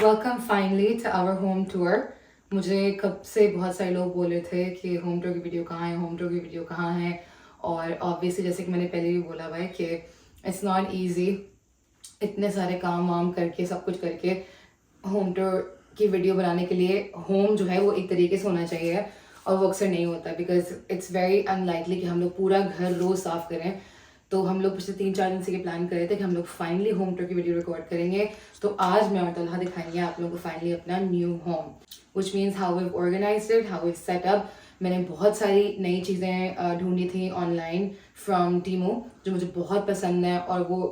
Welcome finally to our home tour. मुझे कब से बहुत सारे लोग बोले थे कि होम टूर की वीडियो कहाँ है, होम टूर की वीडियो कहाँ है। और ऑब्वियसली जैसे कि मैंने पहले भी बोला हुआ है कि इट्स नॉट ईजी, इतने सारे काम वाम करके सब कुछ करके होम टूर की वीडियो बनाने के लिए होम जो है वो एक तरीके से होना चाहिए और वो अक्सर नहीं होता बिकॉज इट्स वेरी अनलाइकली कि हम लोग पूरा घर रोज़ साफ़ करें। तो हम लोग पिछले 3-4 दिन से ये प्लान कर रहे थे कि हम लोग फाइनली होम टूर की वीडियो रिकॉर्ड करेंगे। तो आज मैं और तलहा दिखाएंगे आप लोगों को फाइनली अपना new home, which means how we organized it, how we set up. मैंने बहुत सारी नई चीज़ें ढूंढी थी ऑनलाइन फ्रॉम टीमो जो मुझे बहुत पसंद है और वो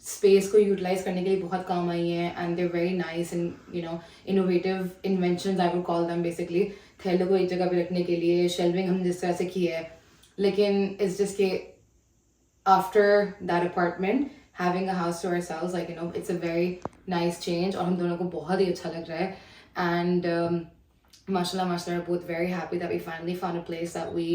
स्पेस को यूटिलाइज करने के लिए बहुत काम आई हैं and they very nice and innovative invention I would call them. Basically थैलों को एक जगह पे रखने के लिए शेल्विंग हम जिस तरह से की है, लेकिन इट्स जस्ट के after that apartment having a house to ourselves, like it's a very nice change और हम दोनों को बहुत ही अच्छा लग रहा है। and mashallah we're both very happy that we finally found a place that we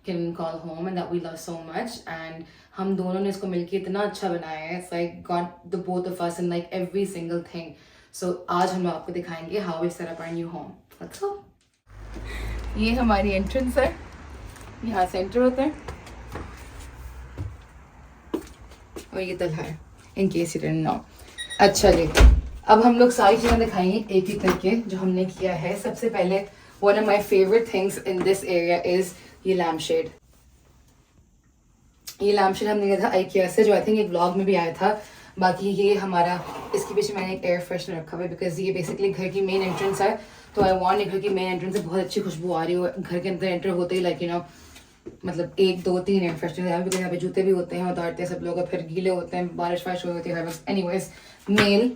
can call home and that we love so much, and हम दोनों ने इसको मिलके इतना अच्छा बनाया है। it's like got the both of us in like every single thing. so आज हम आपको दिखाएंगे how we set up our new home. Let's go. ये हमारी एंट्रेंस है, यहाँ से एंटर होता है और ये तलहा है in case you didn't know. अच्छा जी, अब हम लोग सारी चीज़ें दिखाएंगे एक एक करके जो हमने किया है। सबसे पहले one of my favourite things in this area is ये लैम्प शेड। ये लैम्प शेड हमने लिया था IKEA से, जो आई थिंक एक व्लॉग में भी आया था। बाकी ये हमारा, इसके पीछे मैंने एक एयर फ्रेशनर रखा हुआ है बिकॉज ये बेसिकली घर की मेन एंट्रेंस है। तो आई वॉन्ट एक घर की मेन एंट्रेंस से बहुत अच्छी खुशबू आ रही हो घर के अंदर एंटर होते ही, लाइक मतलब 1 2 3 एयर फ्रेशनर है बिकॉज यहाँ पे जूते भी होते हैं, उतारते हैं सब लोग और फिर गीले होते हैं, बारिश वारिश होती है। एनीवेज, मेल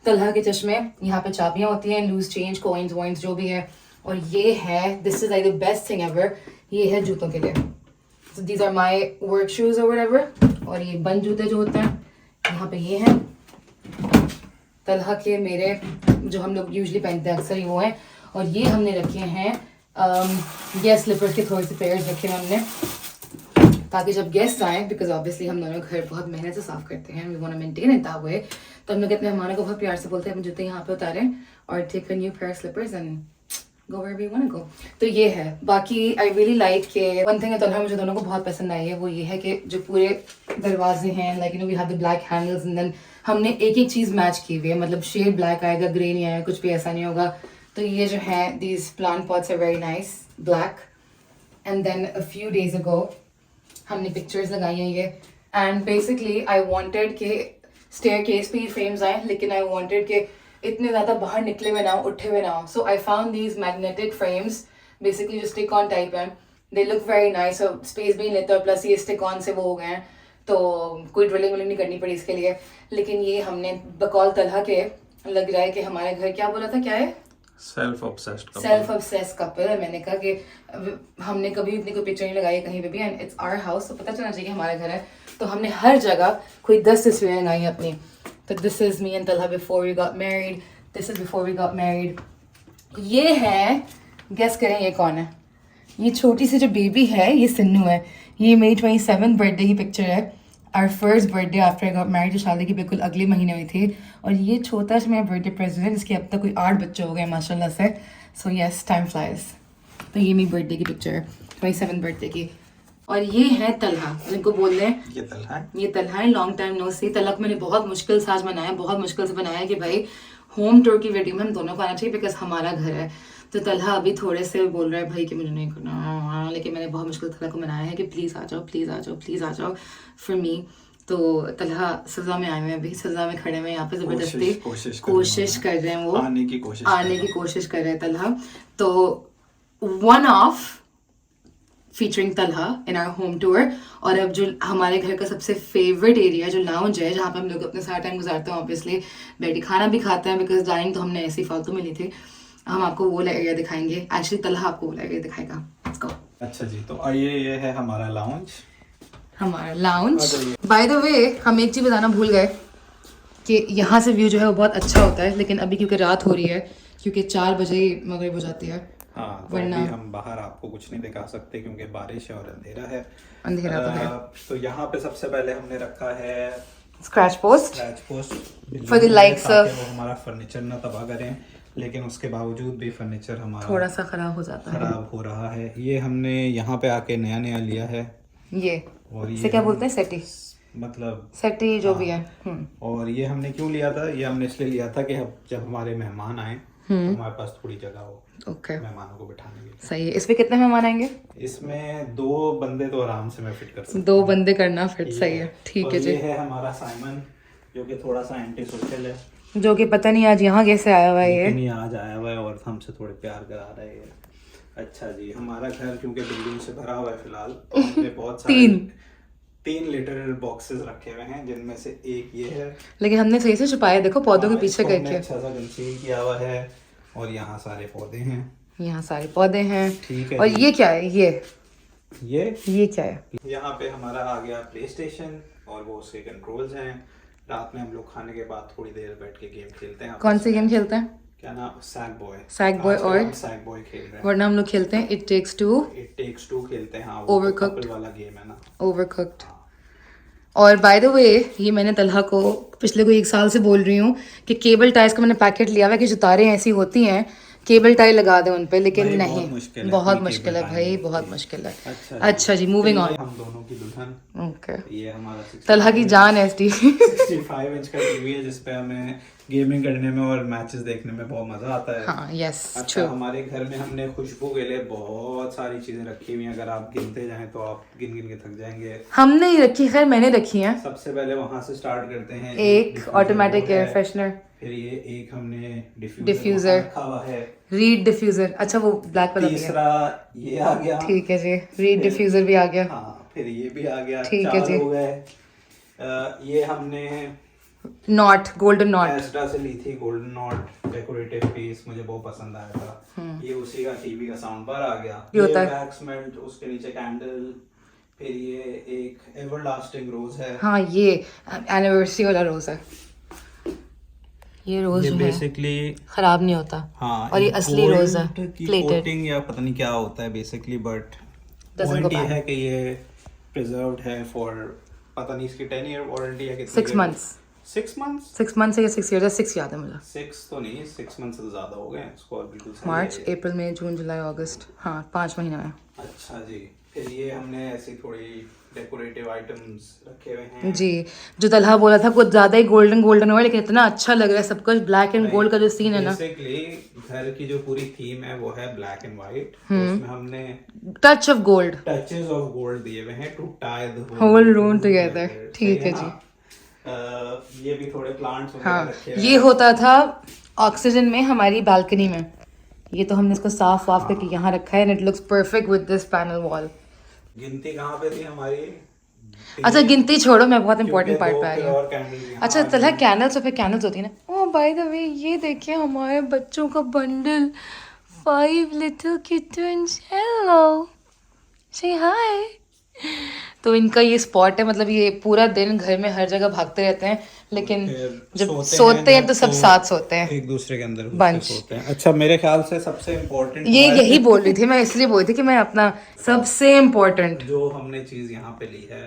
तलहा के चश्मे, यहाँ पे चाबियाँ होती हैं, लूज चेंज, कॉइन्स वॉइन्स जो भी है। और ये है, this is like the best thing ever, ये है जूतों के लिए। So these are my work shoes और व्हाटएवर। और ये बंद जूते जो होते हैं यहाँ पे ये हैं तलहा के, मेरे जो हम लोग यूजली पहनते हैं अक्सर ही वो हैं। और ये हमने रखे हैं ये स्लीपर्स के थोड़े से पेयर्स रखे हैं हमने ताकि जब गेस्ट आए, बिकॉज ऑब्वियसली हम दोनों घर बहुत मेहनत से साफ करते हैं, we want to maintain it that way. तो हम लोग अपने मेहमानों को बहुत प्यार से बोलते हैं अपने जूते यहाँ पे उतारें और take a new pair slippers and go where we want to go. तो ये है। बाकी आई रियली लाइक के वन थिंग तो मुझे दोनों को बहुत पसंद आई है वो ये है कि जो पूरे दरवाजे हैं, like we have the black handles and then हमने एक एक चीज़ मैच की हुई है, मतलब शेड ब्लैक आएगा, ग्रे नहीं आएगा, कुछ भी ऐसा नहीं होगा। तो ये जो है these plant pots are very nice black. And then a few days ago हमने पिक्चर्स लगाई हैं ये, एंड बेसिकली आई वांटेड के स्टेयरकेस पे फ्रेम्स आए, लेकिन आई वांटेड के इतने ज़्यादा बाहर निकले हुए ना हो, उठे हुए ना हो। So I found these magnetic frames, basically जो स्टिक ऑन टाइप है, दे लुक वेरी नाइस और स्पेस भी नहीं लेते, और प्लस ये स्टिक ऑन से वो हो गए हैं तो कोई ड्रिलिंग विलिंग नहीं करनी पड़ी इसके लिए। लेकिन ये हमने बकौल तलहा के लग रहा है कि हमारे घर, क्या बोला था, क्या है, सेल्फ ऑब्सेस्ड कपल है। मैंने कहा कि हमने कभी अपनी कोई पिक्चर नहीं लगाई है कहीं पे भी, एंड इट्स आवर हाउस, तो पता चलना चाहिए हमारा घर है। तो हमने हर जगह कोई 10 तस्वीरें लगाई हैं अपनी। तो this is me and Talha before we got married, this is before we got married. ये है, गेस करें ये कौन है। ये छोटी सी जो बेबी है ये सिन्नू है। ये मेरी 27th बर्थडे की पिक्चर है, our first birthday after I got married, जो शादी की बिल्कुल अगले महीने हुई थी। और ये छोटा सा मेरा बर्थडे प्रेजेंट है जिसके अब तक कोई 8 बच्चे हो गए माशाल्लाह से। So yes, time flies. तो ये मेरी बर्थडे की पिक्चर है, 27th बर्थडे की। और ये है तलहा, जिनको बोल रहे हैं ये तलहा है। लॉन्ग टाइम नो सी। तलक मैंने बहुत मुश्किल से आज बनाया, बहुत मुश्किल से बनाया कि भाई होम टूर की वीडियो में हम दोनों को आना चाहिए बिकॉज हमारा घर है। तो तलहा अभी थोड़े से बोल रहा है भाई कि मुझे नहीं करना, लेकिन मैंने बहुत मुश्किल तलहा को मनाया है कि प्लीज़ आ जाओ, प्लीज़ आ जाओ, प्लीज़ आ जाओ फॉर मी। तो तलहा सज़ा में आए हुए हैं, अभी सज़ा में खड़े हुए यहाँ पे, ज़बरदस्ती कोशिश कर रहे हैं, वो आने की कोशिश कर रहे हैं तलहा। तो one of featuring Talha in our home tour. और अब जो हमारे घर का सबसे फेवरेट एरिया जो लाउंज है, जहाँ पे हम लोग अपना सारा टाइम गुजारते हैं, ऑब्वियसली बैठ के खाना भी खाते हैं बिकॉज डाइनिंग तो हमने ऐसी फालतू मिली थी। हम आपको वो एरिया दिखाएंगे, एक्चुअली तलहा आपको वो एरिया दिखाएगा। Let's go. अच्छा जी, तो ये है हमारा लाउंज। बाय द वे, हम एक चीज़ बताना भूल गए कि यहाँ से व्यू जो है वो बहुत अच्छा होता है, लेकिन अभी क्योंकि रात हो रही है, क्योंकि 4 बजे ही मगरिब हो जाती है। हाँ, तो अभी हम बाहर आपको कुछ नहीं दिखा सकते क्योंकि बारिश है और अंधेरा है। तो यहाँ पे सबसे पहले हमने रखा है scratch post scratch post For the likes of- वो हमारा फर्नीचर ना तबाह करें, लेकिन उसके बावजूद भी फर्नीचर हमारा थोड़ा सा खराब हो जाता है। खराब हो रहा है। ये हमने यहाँ पे आके नया नया लिया है। ये और इसे क्या बोलते हैं? सेटी, मतलब सेटी जो भी है। और ये हमने क्यों लिया था? ये हमने इसलिए लिया था कि जब हमारे मेहमान आए तो हमारे पास थोड़ी जगह हो ओके, मेहमानों को बिठाने के सही है। इसमें कितने मेहमान आएंगे? लिए। इसमें 2 बंदे तो आराम से मैं फिट कर सकता हूँ। 2 बंदे करना फिट, ये सही है, ठीक और है जी। ये है हमारा साइमन, जो कि थोड़ा सा एंटी सोशल है, जो कि पता नहीं आज यहाँ कैसे आया हुआ है लेकिन ये। ये आज आया हुआ है और हमसे थोड़े प्यार करा रहा है ये। अच्छा जी, हमारा घर क्योंकि बिल्डिंग से भरा हुआ है फिलहाल, तो हमने बहुत सारे 3 लिटर बॉक्सेस रखे हुए हैं, जिनमें से एक ये है। लेकिन हमने सही से छुपाया, देखो पौधों के पीछे इसको हमने करके। अच्छा सा कंसील किया हुआ है और यहाँ सारे पौधे हैं। यहाँ सारे पौधे हैं। ठीक है और जी। ये क्या है? ये क्या है? यहाँ पे हमारा आ गया प्ले स्टेशन और वो उसके कंट्रोल्स हैं। रात में हम लोग खाने के बाद थोड़ी देर बैठ के गेम खेलते हैं। कौन सी गेम खेलते हैं? क्या नाम? सैग बॉय। सैग बॉय और सैग बॉय खेल रहे हैं। वरना हम लोग खेलते हैं इट टेक्स टू खेलते हैं। हाँ, वो Overcooked। कपल वाला गेम है ना। ओवरकुक्ड। और बाय द वे, ये मैंने तलहा को पिछले कोई 1 साल से बोल रही हूँ कि केबल टाइज का मैंने पैकेट लिया हुआ है कि जो तारें ऐसी होती हैं केबल टाई लगा दे उन पे, लेकिन भाई, नहीं, बहुत मुश्किल है भाई, बहुत मुश्किल है। अच्छा जी, मूविंग ऑन। हम दोनों की दुल्हन। ओके, ये हमारा तलहा की जान है 65 इंच का टीवी है, जिसपे हमें गेमिंग करने में और मैचेस देखने में बहुत मजा आता है। हाँ, यस, अच्छा, हमारे घर में हमने खुशबू के लिए बहुत सारी चीजें रखी हुई हैं। अगर आप गिनते जाएं तो आप गिन गिन के थक जाएंगे। हमने ही रखी, खैर मैंने रखी है। सबसे पहले वहां से स्टार्ट करते हैं। एक ऑटोमेटिक एयर फ्रेशनर, फिर ये एक हमने डिफ्यूजर रखा हुआ है। रीड डिफ्यूजर, अच्छा वो ब्लैक वाला भी है। तीसरा ये आ गया। ठीक है जी, रीड डिफ्यूजर भी आ गया। हाँ, फिर ये भी आ गया। ठीक है 4 जी। हो गए। ये हमने नॉट, गोल्डन नॉट, एस्टा से ली थी, गोल्डन नॉट डेकोरेटिव पीस, मुझे बहुत पसंद आया था। ये उसी का टीवी का साउंड बार आ गया। ये होता है वैक्स मेल्ट, उसके नीचे कैंडल। फिर ये एक एवरलास्टिंग रोज है। हाँ, ये एनिवर्सरी वाला रोज है। ये रोज ये जो है बेसिकली खराब नहीं होता। हाँ, और ये असली रोज है, प्लेटेड कोटिंग या पता नहीं क्या होता है basically, but Doesn't go warranty bad। है कि ये प्रिजर्व्ड है फॉर, पता नहीं इसकी 10 ईयर वारंटी है कितनी। 6 months 6 months 6 months है या 6 years है? 6 याद है मुझे। 6 तो नहीं, 6 months से तो ज्यादा हो गए इसको, और बिल्कुल सही मार्च, है। अप्रैल, मई, जून, जुलाई, अगस्त, हाँ 5 महीना है। अच्छा जी, फिर ये हमने ऐसी थोड़ी डेकोरेटिव आइटम्स रखे हुए हैं जी, जो तलहा बोला था कुछ ज्यादा ही गोल्डन गोल्डन हुआ है, लेकिन इतना अच्छा लग रहा है सब कुछ। ब्लैक एंड गोल्ड का जो सीन है ना, बेसिकली घर की जो पूरी थीम है वो है ब्लैक एंड व्हाइट। उसमें हमने touch of gold, touches of gold दिए हुए हैं to tie the whole room together. ठीक है जी। ये भी थोड़े प्लांट्स वगैरह हाँ, रखे हुए ये होता था ऑक्सीजन में हमारी बालकनी में। ये तो हमने इसको साफ वाफ करके यहाँ रखा है, and it looks perfect with this panel wall. गिनती कहाँ पे थी हमारी? अच्छा, गिनती छोड़ो, मैं बहुत इंपॉर्टेंट पार्ट पे आ रही और हूँ। कैंडल्स यहाँ अच्छा, तलहा कैंडल्स पे कैंडल्स होती है ना। ओह बाय द वे, ये देखिए हमारे बच्चों का बंडल, 5 little kittens, हेलो, से हाय। तो इनका ये स्पॉट है, मतलब ये पूरा दिन घर में हर जगह भागते रहते हैं, लेकिन जब सोते हैं तो सब साथ सोते हैं, एक दूसरे के अंदर बंच। सोते हैं। अच्छा, मेरे ख्याल से सबसे इम्पोर्टेंट ये यही बोल रही थी मैं, इसलिए बोल रही थी कि मैं अपना सबसे इम्पोर्टेंट जो हमने चीज यहाँ पे ली है,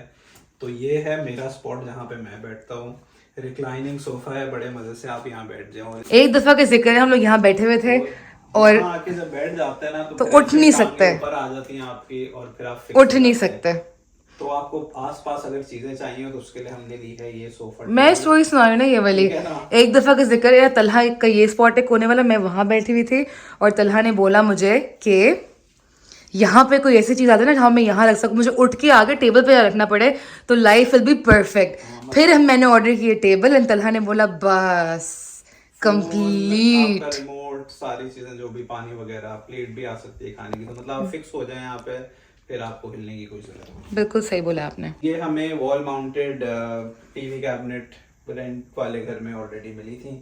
तो ये है मेरा स्पॉट जहाँ पे मैं बैठता हूँ। रिक्लाइनिंग सोफा है, बड़े मजे से आप यहाँ बैठ जाओ। एक दफा का जिक्र है, हम लोग यहाँ बैठे हुए थे और आके जब बैठ जाते हैं ना तो उठ नहीं सकते, ऊपर आ जाती हैं आपकी, और फिर आप उठ नहीं सकते। तो आपको आसपास अगर चीजें चाहिए तो उसके लिए हमने ली है ये सोफा। मैं स्टोरी सुना रही ना ये वाली। एक दफा का जिक्र है, तलहा का ये स्पॉट है कोने वाला, मैं वहां बैठी हुई थी और तलहा ने बोला मुझे कि यहाँ पे कोई ऐसी चीज आती है ना जहाँ मैं यहाँ रख सकूँ, मुझे उठ के आगे टेबल पे रखना पड़े तो लाइफ विल बी परफेक्ट। फिर मैंने ऑर्डर किया टेबल, एंड तलहा ने बोला बस कंप्लीट। रिमोट, सारी चीजें जो भी, पानी वगैरह, प्लेट भी आ सकती है खाने की, तो मतलब आप फिक्स हो जाए यहाँ पे, फिर आपको हिलने की कोई जरूरत नहीं। बिल्कुल सही बोला आपने। ये हमें wall mounted TV cabinet rent वाले घर में ऑलरेडी मिली थी।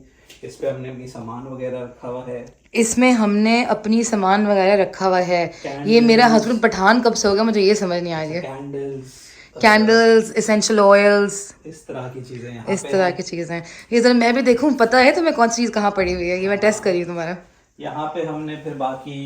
इस पे हमने अपनी सामान वगैरह रखा हुआ है। इसमें हमने अपनी सामान वगैरह रखा हुआ है। ये मेरा हस्बैंड पठान कब से हो गया मुझे ये समझ नहीं आ रही है। कैंडल्स, एसेंशियल ऑयल्स, इस तरह की चीजें यहाँ इस तरह की चीजें। ये जरा मैं भी देखूं, पता है तुम्हें कौन सी चीज कहाँ पड़ी हुई है? ये मैं टेस्ट कर रही हूँ तुम्हारा। यहाँ पे हमने फिर बाकी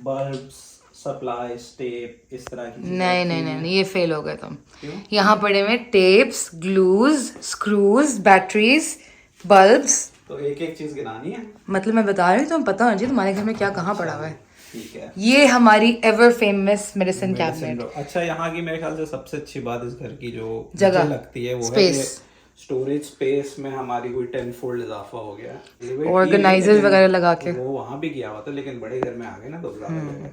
बल्ब्स, सप्लाई टेप इस तरह की चीजें नहीं रखी नहीं हुई नहीं हैं। नहीं, ये फेल हो गए तुम। क्यों? यहाँ पड़े हुए tapes, glues, screws, batteries, bulbs. तो एक एक चीज गिनानी है। मतलब मैं बता रही हूँ, तुम्हें पता होना चाहिए तुम्हारे घर में क्या कहाँ पड़ा हुआ है। ठीक है। ये हमारी एवर फेमस मेडिसिन कैबिनेट। अच्छा, यहाँ की मेरे ख्याल से सबसे अच्छी बात इस घर की जो जगह, मुझे लगती है वो space। है कि स्टोरेज स्पेस में हमारी कोई 10 फोल्ड इजाफा हो गया है। Organizers वगैरह लगा के। वो वहाँ भी किया हुआ था, लेकिन बड़े घर में आ गए ना तो ज्यादा जगह।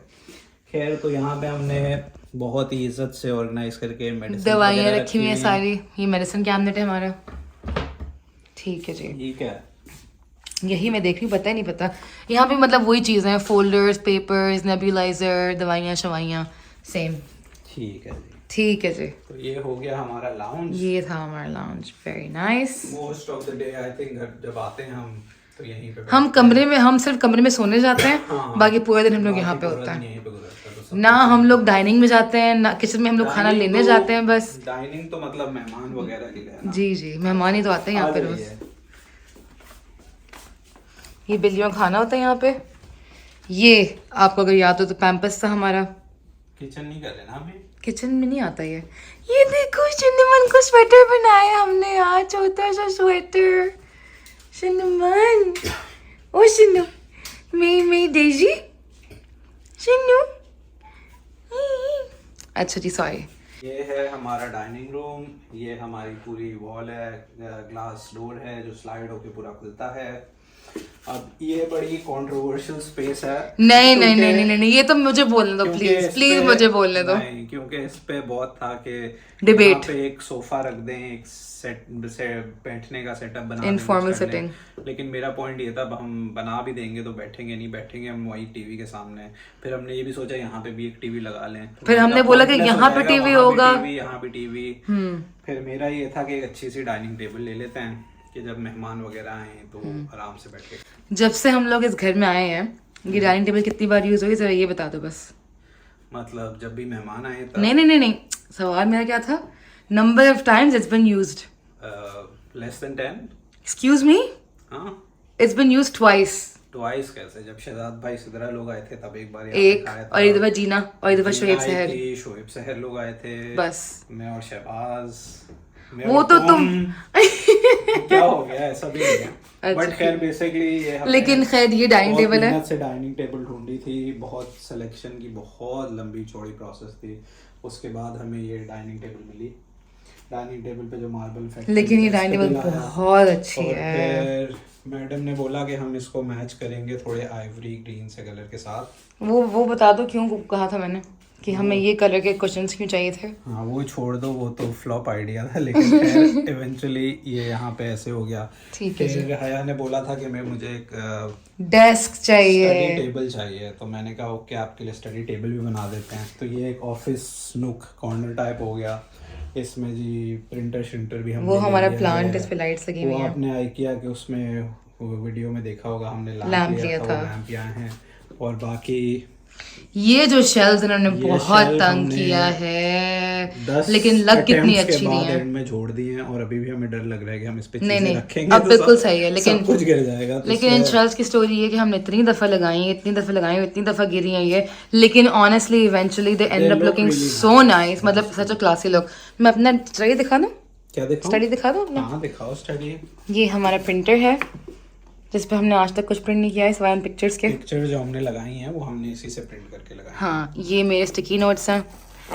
खैर, तो यहाँ पे हमने बहुत ही इज्जत से ऑर्गेनाइज करके मेडिसिन दवाइयाँ रखी हुई हैं सारी। ये मेडिसिन कैबिनेट है हमारा। ठीक है जी, ठीक है। यही मैं देख रही हूँ, पता ही नहीं पता। यहाँ पे मतलब वही चीज़ें हैं, फोल्डर्स, पेपर्स, नेबुलाइजर, दवाइयाँ शवाइयाँ, सेम। ठीक है जी। ठीक है जी, तो ये हो गया हमारा लाउंज। ये था हमारा lounge. Very nice. Most of the day I think जब आते हैं हम तो यहीं पे हम कमरे में, हम सिर्फ कमरे में सोने जाते हैं, हाँ। बाकी पूरे दिन हम लोग बाकी यहाँ पे पूरा होता दिन है। यहीं पे गुजरता है, तो सब ना कुछ हम यहीं लोग पे। डाइनिंग में जाते हैं, ना किचन में हम लोग खाना डाइनिंग लेने तो- जाते हैं बस। डाइनिंग तो मतलब मेहमान वगैरह के लिए है ना। जी जी, मेहमान ही तो आते हैं यहाँ आ पे जाइए। रोज। ये बिल्लियों का खाना होता है यहाँ पे। ये आपको अगर याद हो तो पैम्पस था हमारा। किचन नहीं कर लेना अभी। किचन में नहीं आता ये देखो शिनमन को स्वेटर बनाया हमने यार, छोटा सा स्वेटर। शिनमन, ओ शिनू, मेरी डेजी, शिनू। अच्छा जी, सॉरी। ये है हमारा डाइनिंग रूम। ये हमारी पूरी वॉल है, ग्लास डोर है जो स्लाइड होके पूरा खुलता है। अब ये बड़ी कंट्रोवर्शियल स्पेस है। नहीं नहीं क्योंकि- नहीं नहीं नहीं, ये तो मुझे बोलने दो क्योंकि प्लीज इस प्लीज, पे- मुझे बोलने दो। नहीं, क्योंकि इस पे बहुत था कि Debate। यहाँ पे एक सोफा रख दें, एक सेट से बैठने का सेटअप बना दें, Informal कुछ कर लें। sitting। लेकिन मेरा पॉइंट ये था, अब हम बना भी देंगे तो बैठेंगे नहीं, बैठेंगे हम वही टीवी के सामने। फिर हमने ये भी सोचा यहाँ पे भी एक टीवी लगा लें। तो फिर हमने मेरा बोला कि pointless यहाँ हो पे जाएगा, टीवी वहाँ भी होगा। टीवी, यहाँ भी टीवी। फिर मेरा ये था कि एक अच्छी सी डाइनिंग टेबल ले लेते हैं कि जब मेहमान वगैरह आए तो आराम से बैठे। जब से हम लोग इस घर में आए हैं, ये डाइनिंग टेबल कितनी बार यूज हुई, जरा ये बता दो बस। मतलब जब भी मेहमान आए तब नहीं नहीं नहीं नहीं, सवाल मेरा क्या था? Number of times it's been used. Less than 10। Excuse me, हाँ, it's been used twice. Twice कैसे? जब शहजाद भाई सिदरा लोग आए थे तब एक बार यहाँ एक, पे खाया था। और एक दफा जीना, और एक दफा जीना शोएब आई सहर। थी, शोएब सहर लोग आए थे, बस। मैं और शहबाज, मैं वो और तो तुम क्या हो गया, ऐसा भी नहीं है। अच्छा, बट खैर बेसिकली ये हमने लेकिन खैर ये डाइनिंग बहुत टेबल है। मेहनत से डाइनिंग टेबल ढूंढी थी, बहुत सिलेक्शन की बहुत लंबी चौड़ी प्रोसेस थी, उसके बाद हमें ये डाइनिंग टेबल मिली। डाइनिंग टेबल पे जो मार्बल फैक्ट्री, लेकिन ये डाइनिंग टेबल बहुत अच्छी और है। फिर मैडम ने बोला कि हम इसको मैच करेंगे थोड़े आइवरी ग्रीन से कलर के साथ। वो बता दो क्यों कहा था मैंने कि हमें ये कलर के क्वेश्चंस क्यों चाहिए थे। हाँ, वो छोड़ दो, वो तो फ्लॉप आइडिया था, लेकिन खैर इवेंचुअली ये यहाँ पे ऐसे हो गया। ठीक है जी। फिर हया ने बोला था कि मुझे एक डेस्क चाहिए। स्टडी टेबल चाहिए, तो मैंने कहा ओके, आपके लिए स्टडी टेबल भी बना देते हैं। तो ये एक ऑफिस नूक कॉर्नर टाइप हो गया। इसमें जी प्रिंटर शिंटर भी हमने वो ले हमारा लिया प्लांट, है। इस पे लाइट्स लगी वो हुई हैं। आपने आइकिया के उसमें वीडियो में देखा होगा, हमने लैंप लिया था। लैंप लिया है। और बाकी ये जो शेल्व्स इन्होंने ये बहुत shelf तंग हमने किया है, 10 लेकिन लग कितनी attempts के अच्छी बाद दी है। end में जोड़ दिए हैं, और अभी भी हमें डर लग रहा है कि हम इस पे नहीं चीजें नहीं, रखेंगे अब तो बिल्कुल सब- सही है, लेकिन सब कुछ गिर जाएगा। तो लेकिन इन इसलिए- शेल्व्स की स्टोरी ये कि हमने इतनी दफा लगाई है, इतनी दफा लगाई है, इतनी दफा गिरी है ये, लेकिन honestly eventually they and up look looking really so nice। Nice. मतलब सच अ क्लासी लुक। मैं अपना स्टडी दिखा दूं? क्या दिखाऊं? स्टडी दिखा दूं अपना? हाँ, दिखाओ स्टडी। ये हमारा प्रिंटर है जिस पे हमने आज तक कुछ प्रिंट नहीं किया है सिवाय पिक्चर्स के। पिक्चर जो हमने लगाई हैं वो हमने इसी से प्रिंट करके लगाई हैं। हाँ, ये मेरे स्टिकी नोट्स हैं।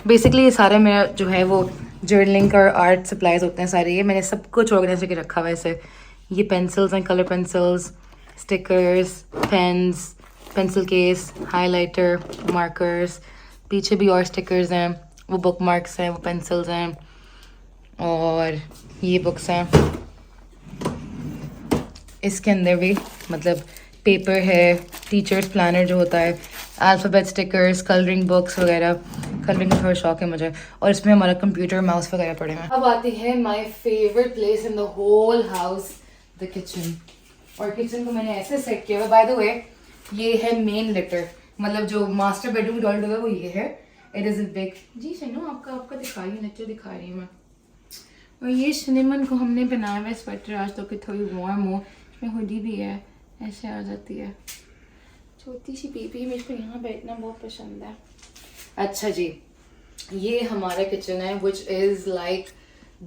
बेसिकली ये सारे मेरा जो है वो जर्नलिंग और आर्ट सप्लाईज होते हैं सारे। ये मैंने सब कुछ ऑर्गेनाइज करके रखा हुआ है ऐसे। ये पेंसिल्स हैं, colour pencils, stickers, pens, pencil case, highlighter, markers. पीछे भी और स्टिकर्स हैं, वो बुक मार्क्स हैं, वो पेंसिल्स हैं, और ये बुक्स हैं। इसके अंदर भी मतलब पेपर है, टीचर्स प्लानर जो होता है, अल्फ़ाबेट स्टिकर्स, कलरिंग बुक्स वगैरह। कलरिंग का थोड़ा शौक है मुझे। और इसमें हमारा कंप्यूटर, माउस वगैरह पड़े हैं। अब आती है my favourite place in the whole house, the kitchen. और किचन को मैंने ऐसे सेट किया हुआ, बाय द वे ये है मेन लिटर, मतलब जो मास्टर बेडरूम डॉल है वो ये है। इट इज़ अ बिग, जी शनु आपका दिखा रही हूँ, लेक्चर दिखा रही हूँ मैं। और ये शनिमन को हमने बनाया हुआ स्वेटर आज तो कि थोड़ी वार्म हो। इसमें हुडी भी है, ऐसे आ जाती है। छोटी सी बेबी, मेरे को यहाँ बैठना बहुत पसंद है। अच्छा जी, ये हमारा किचन है which is like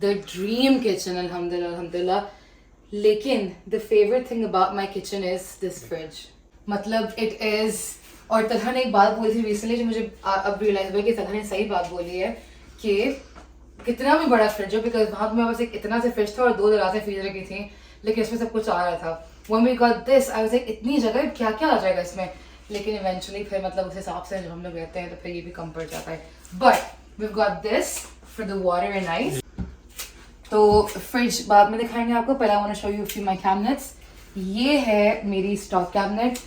the dream kitchen, alhamdulillah alhamdulillah. लेकिन the favorite thing about my kitchen is this fridge. मतलब it is, और तलहा ने एक बात बोली थी recently जो मुझे अब रियलाइज हुआ कि तलहा ने सही बात बोली है कि कितना भी बड़ा फ्रिज हो, बिकॉज वहाँ पे मेरे पास एक इतना से फ्रिज था और 2 दराज़ें फ्रीजर की थी, लेकिन इसमें सब कुछ आ रहा था. When we got this, I was like इतनी जगह क्या क्या आ जाएगा इसमें, लेकिन इवेंचुअली फिर मतलब उस हिसाब से जब हम लोग रहते हैं तो फिर ये भी कम पड़ जाता है. But we've got this for the water and ice. तो फ्रिज बाद में दिखाएंगे आपको, पहले I want to show you few my cabinets. ये है मेरी स्टॉक कैबिनेट.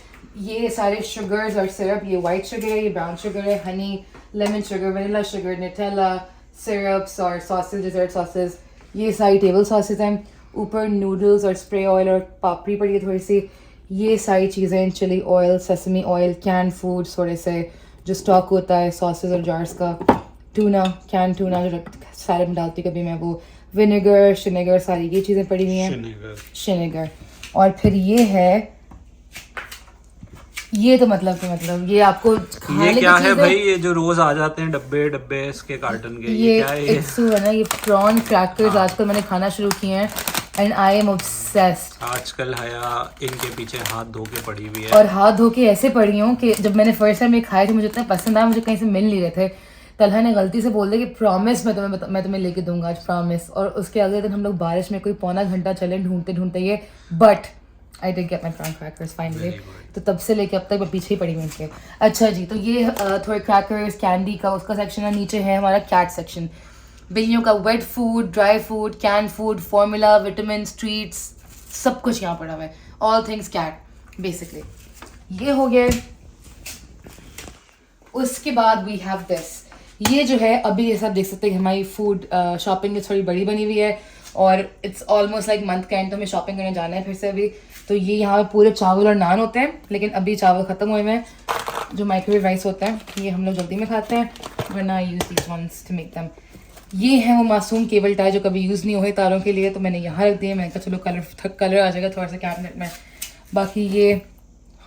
ये सारे शुगर्स और सिरप, ये वाइट शुगर है, ये ब्राउन शुगर है, Honey, lemon sugar, vanilla sugar, Nutella, syrups और सॉसेज, डिजर्ट सॉसेज. ये सारी टेबल सॉसेज हैं. ऊपर नूडल्स और स्प्रे ऑयल और पापड़ी पड़ी है थोड़ी सी. ये सारी चीज़ें, chilli oil, sesame oil, can food थोड़े से जो स्टॉक होता है सॉसेज और जार्स का, टूना, कैन टूना जो सारे में डालती कभी मैं, वो विनेगर, शिनेगर, सारी ये चीज़ें पड़ी हुई हैं. शिनेगर. और फिर ये है, ये तो मतलब ये आपको ये क्या है भाई, ये जो रोज आ जाते हैं डब्बे डब्बे इसके कार्टन के, ये क्या है? इट्सू है ना, ये प्रॉन क्रैकर्स आजकल मैंने खाना शुरू किए हैं एंड आई एम ऑब्सेस्ड. आजकल हया इनके पीछे हाथ धो के पड़ी हुई है, और हाथ धो के ऐसे पड़ी हूँ कि जब मैंने फर्स्ट टाइम ये खाए थे मुझे इतना पसंद आया, मुझे कहीं से मिल नहीं रहे थे. तलहा ने गलती से बोल दिया कि प्रॉमिस मैं तुम्हें लेके दूंगा आज, प्रॉमिस. और उसके अगले दिन हम लोग बारिश में कोई पौना घंटा चले ढूंढते ढूंढते ये, but I did get my prawn crackers finally. तो तब से लेके अब तक मैं पीछे ही पड़ी हूँ इनके. अच्छा जी, तो ये थोड़े क्रैकर्स, कैंडी का उसका सेक्शन है. नीचे है हमारा कैट सेक्शन, बिल्लियों का wet food, dry food, can food, formula, vitamin, treats, सब कुछ यहाँ पड़ा हुआ है. All things cat basically. ये हो गया. उसके बाद वी हैव दिस. ये जो है अभी जैसा आप देख सकते हैं हमारी फूड शॉपिंग थोड़ी बड़ी बनी हुई है और इट्स ऑलमोस्ट लाइक मंथ का एंड, तो हमें शॉपिंग करने जाना है फिर से अभी. तो ये यहाँ पे पूरे चावल और नान होते हैं, लेकिन अभी चावल ख़त्म हुए हैं. जो माइक्रोवेव राइस होता है ये हम लोग जल्दी में खाते हैं, वरना use these ones to make them. ये है वो मासूम केबल टाई जो कभी यूज़ नहीं हुए तारों के लिए, तो मैंने यहाँ रख दिए. मैंने कहा चलो कलर आ जाएगा थोड़ा सा कैबिनेट में. बाकी ये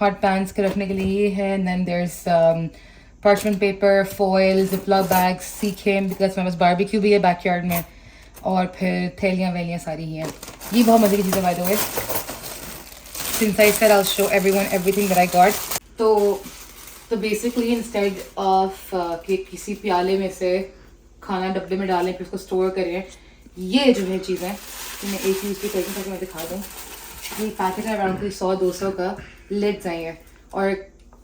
हॉट पैंस के रखने के लिए ये है. And then there is parchment paper, foil, ziplock bags, सीखे बिकॉज मेरे पास बारबेक्यू भी है बैकयार्ड में. और फिर थैलियाँ वैलियाँ सारी ही हैं. ये बहुत मज़े की चीज़ें by the way. Since I said I'll show everyone everything that I got. तो बेसिकली इंस्टेड ऑफ कि किसी प्याले में से खाना डब्बे में डालें फिर उसको स्टोर करें, ये जो है चीज़ें तो मैं एक यूज़ भी करूँ ताकि मैं दिखा दूँ. ये पैकेट है अराउंड 100-200 का. लिड्स आई है और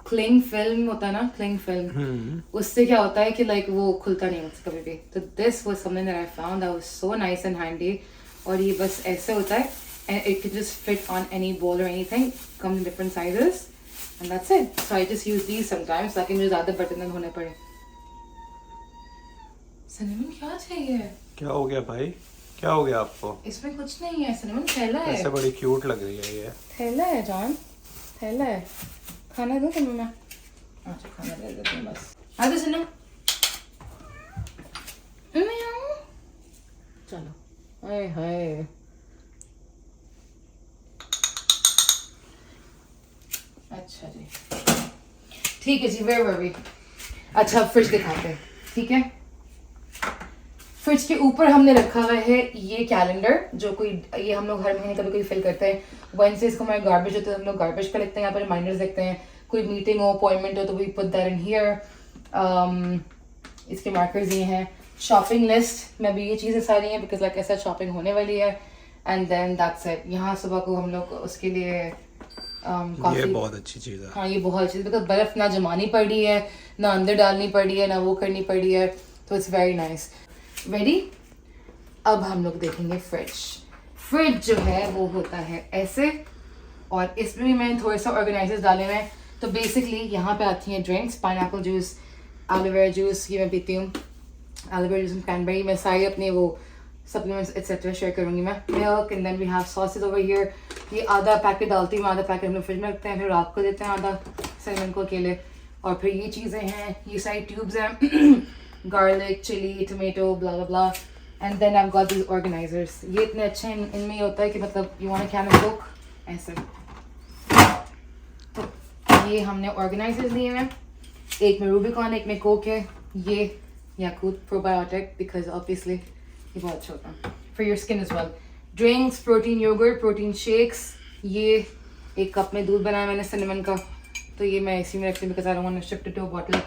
क्लिंग फिल्म होता है ना, क्लिंग फिल्म, उससे क्या होता है कि लाइक वो खुलता नहीं मुझसे कभी भी. तो this was something that I found that was so nice and handy. और ये बस ऐसे होता है and it can just fit on any bowl or anything, comes in different sizes and that's it. So I just use these sometimes ताकि मुझे ज़्यादा बर्तन न धोने पड़े. सिनेमन क्या चाहिए? क्या हो गया भाई, क्या हो गया आपको? इसमें कुछ नहीं है सिनेमन, थैला है. ऐसे बड़ी क्यूट लग रही है ये. थैला है जान, थैला है. खाना दूँ तुम्हें मैं? अच्छा खाना दे देती हूँ बस. आ जाओ सिनेमन. मैं आऊँ? चलो. हाय हाय. अच्छा जी, ठीक है जी. Where were we? अच्छा फ्रिज दिखाते हैं, ठीक है. फ्रिज के ऊपर हमने रखा हुआ है ये कैलेंडर, जो कोई ये हम लोग हर महीने कभी कोई फिल करते हैं. वेडनेसडेज को हमारे गार्बेज होते हैं, हम लोग गार्बेज का लिखते हैं. यहाँ पर रिमाइंडर्स लिखते हैं. कोई मीटिंग हो, अपॉइंटमेंट हो तो we put that in here. इसके मार्कर्स ये हैं. शॉपिंग लिस्ट में भी ये चीज़ें सारी हैं बिकॉज लाइक ऐसा शॉपिंग होने वाली है. And then that's it. यहाँ सुबह को हम लोग उसके लिए ये बहुत अच्छी चीज़ है. हाँ ये बहुत अच्छी, बिकॉज बर्फ़ ना जमानी पड़ी है, ना अंदर डालनी पड़ी है, ना वो करनी पड़ी है. तो इट्स वेरी नाइस. रेडी. अब हम लोग देखेंगे फ्रिज. फ्रिज जो है वो होता है ऐसे, और इसमें भी मैंने थोड़े सा ऑर्गेनाइजर्स डाले हुए हैं. तो बेसिकली यहाँ पे आती हैं drinks, pineapple juice, aloe vera juice, ये मैं पीती हूँ. एलोवेरा जूस, क्रैनबेरी, मैं सारी अपने वो सप्लीमेंट्स एक्सेट्रा शेयर करूँगी मैं. Milk and then we have sausage over here. ये आधा पैकेट डालती हूँ, आधा पैकेट हम लोग फ्रिज में रखते हैं, फिर रात को देते हैं आधा सिनेमन को अकेले. और फिर ये चीज़ें हैं, ये सारी ट्यूब्स हैं, garlic, chilli, tomato, blah blah blah. And then I have got these organisers. ये इतने अच्छे हैं, इनमें ये होता है कि मतलब यू वांट कैन कोक ऐसे. तो ये हमने ऑर्गेनाइजर्स लिए हैं. एक में रूबिकॉन, एक में कोक है. ये याकूत प्रोबायोटिक बिकॉज ऑब्वियसली ये बहुत अच्छा होता है for your skin as well. Drinks, protein yoghurt, protein shakes. ये एक कप में दूध बनाया मैंने सिनेमन का, तो ये मैं इसी में रखती हूँ because I don't want to shift it to a bottle.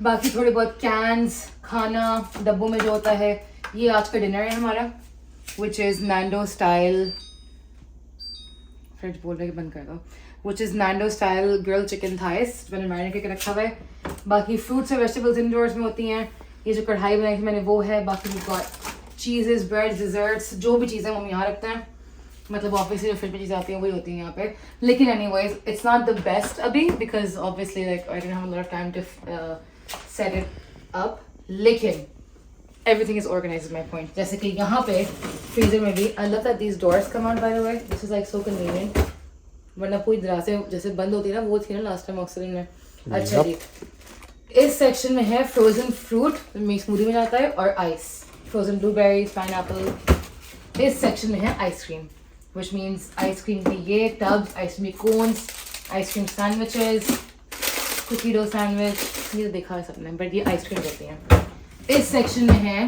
बाकी थोड़े बहुत कैंस, खाना डब्बों में जो होता है. ये आज का डिनर है हमारा which is Nando style. Fridge बोल रहे कि बंद कर दो. Which is Nando style grilled chicken thighs मैंने मैरिनेट करके रखा हुआ है. बाकी फ्रूट्स और वेजिटेबल्स इंडोर्स में होती हैं. ये जो कढ़ाई बनाई थी मैंने वो है. बाकी चीज़ेस, ब्रेड, डिजर्ट्स, जो भी चीज़ें हम यहाँ रखते हैं. मतलब ऑब्वियसली जो फ्रिज में चीज़ें आती हैं वही होती हैं यहाँ पे. लेकिन anyways it's not the best अभी because obviously like I don't have a lot of time to set it up. लेकिन everything is organized is my point. जैसे कि यहाँ पे फ्रीजर में भी I love that these doors come out by the way. This is like so convenient. वरना पूरी तरह से जैसे बंद होती है ना वो थी ना लास्ट टाइम ऑक्सीजन में. अच्छा जी. इस सेक्शन में है फ्रोजन फ्रूट स्मूदी में जाता है और आइस. Frozen blueberries, pineapple. इस सेक्शन में है आइसक्रीम which means आइसक्रीम की ये tubs, ice cream cones, ice cream sandwiches, cookie dough sandwich. ये तो देखा है सबने बट ये आइसक्रीम कहती हैं. इस सेक्शन में है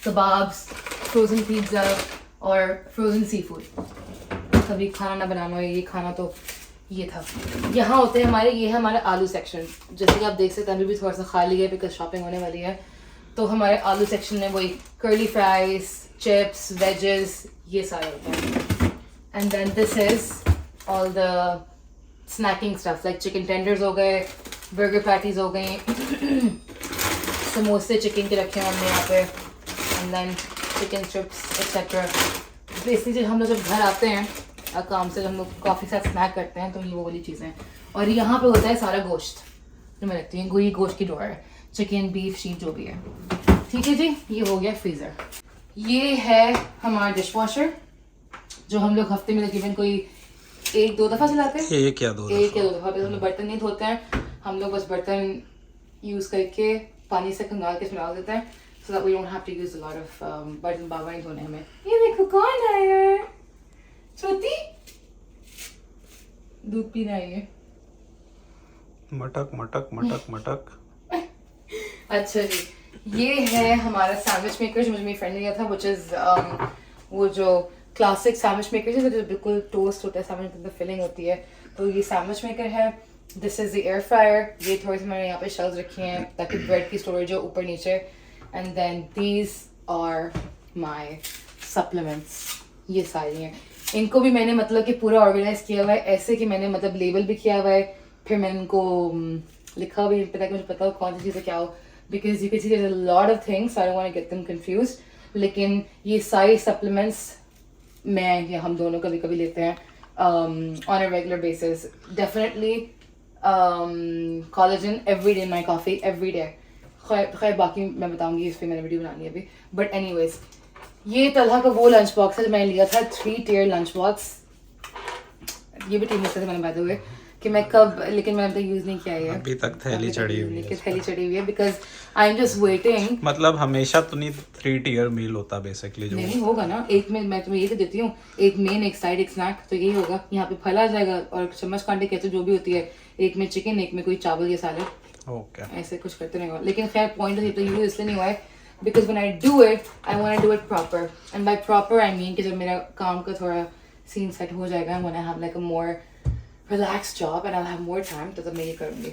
कबाब्स, फ्रोजन पिज्ज़ा और फ्रोजन सी फूड. कभी खाना ना बनाना हो ये खाना तो ये था. यहाँ होते हैं हमारे, ये है हमारा आलू सेक्शन. जैसे कि आप देख सकते हैं अभी भी थोड़ा सा खाली है बिकॉज शॉपिंग होने वाली है. तो हमारे आलू सेक्शन में वही कर्ली फ्राइज, चिप्स, वेजेस, ये सारे होते हैं. And then this is all the snacking stuff like chicken tenders हो गए, बर्गर पैटीज हो गई, समोसे चिकन के रखे हैं हमने यहाँ पे, and then chicken strips etcetera. Basically हम लोग जब घर आते हैं काम से, हम लोग कॉफ़ी साथ स्नैक करते हैं तो ये वो वाली चीज़ें हैं. और यहाँ पे होता है सारा गोश्त जो मैं रखती हूँ. ये गोश्त की डोर है, चिकन, बीफ, शीप जो भी है. ठीक है जी. ये हो गया फ्रीज़र. ये है हमारा डिश वॉशर जो हम लोग हफ्ते में तकरीबन कोई 1-2 दफ़ा चलाते हैं. एक या दो दफ़ा. हम लोग बर्तन नहीं धोते हैं. हम लोग बस बर्तन यूज़ करके पानी से खंगाल के डाल देते हैं so that we don't have to use a lot of बर्तन बाबा नहीं धोने हमें. ये देखो कौन आया है. छोटी दूध पी रही है. मटक मटक मटक मटक. अच्छा जी. ये है हमारा सैंडविच मेकर जो मुझे मेरी फ्रेंड ने दिया था which is वो जो क्लासिक सैंडविच मेकर है जो बिल्कुल टोस्ट होता है, सैंडविच के अंदर फिलिंग होती है. तो ये सैंडविच मेकर है. This is the air fryer. ये थोड़ी सी मैंने यहाँ पे शेल्स रखी हैं ताकि ब्रेड की स्टोरेज हो ऊपर नीचे. And then these are my supplements. ये सारी हैं. इनको भी मैंने मतलब कि पूरा ऑर्गेनाइज किया हुआ है ऐसे कि मैंने मतलब लेबल भी किया हुआ है. फिर मैंने इनको लिखा भी ताकि मुझे पता हो कौन सी चीज़ें क्या हो. Because you can see there is a lot of things. I don't want to get them confused. लेकिन ये सारी सप्लीमेंट्स मैं या हम दोनों कभी कभी लेते हैं on a regular basis. Definitely collagen every day in my coffee every day. खैर बाकी मैं बताऊंगी इस पे मैंने वीडियो बनानी है अभी. बट एनीवेज ये तलहा का वो लंच बॉक्स है जो मैंने लिया था 3-tier लंच बॉक्स. ये भी 3 में से मैंने बाय द वे कि मैं कब, लेकिन मैंने तो यूज नहीं किया है अभी तक थैली चढ़ी हुई है. थैली चढ़ी हुई है because I am just waiting. मतलब हमेशा तो नहीं 3-tier मील होता बेसिकली जो नहीं होगा ना. एक में मैं तुम्हें ये तो देती हूँ, एक मेन, एक साइड, एक स्नैक. तो यही होगा. यहाँ पे फल आ जाएगा और चम्मच कांटे कहते जो भी होती है. एक में चिकन, एक में कोई चावल या सैलेड. ओके. ऐसे कुछ करते रहेगा. लेकिन खैर पॉइंट तो यूज इसलिए नहीं हुआ है because when I do it I want to do it proper. And by proper I mean कि जब मेरा काम का थोड़ा सीन सेट हो जाएगा, when I have like a more relaxed job and I'll have more time तो तब मैं ये करूँगी.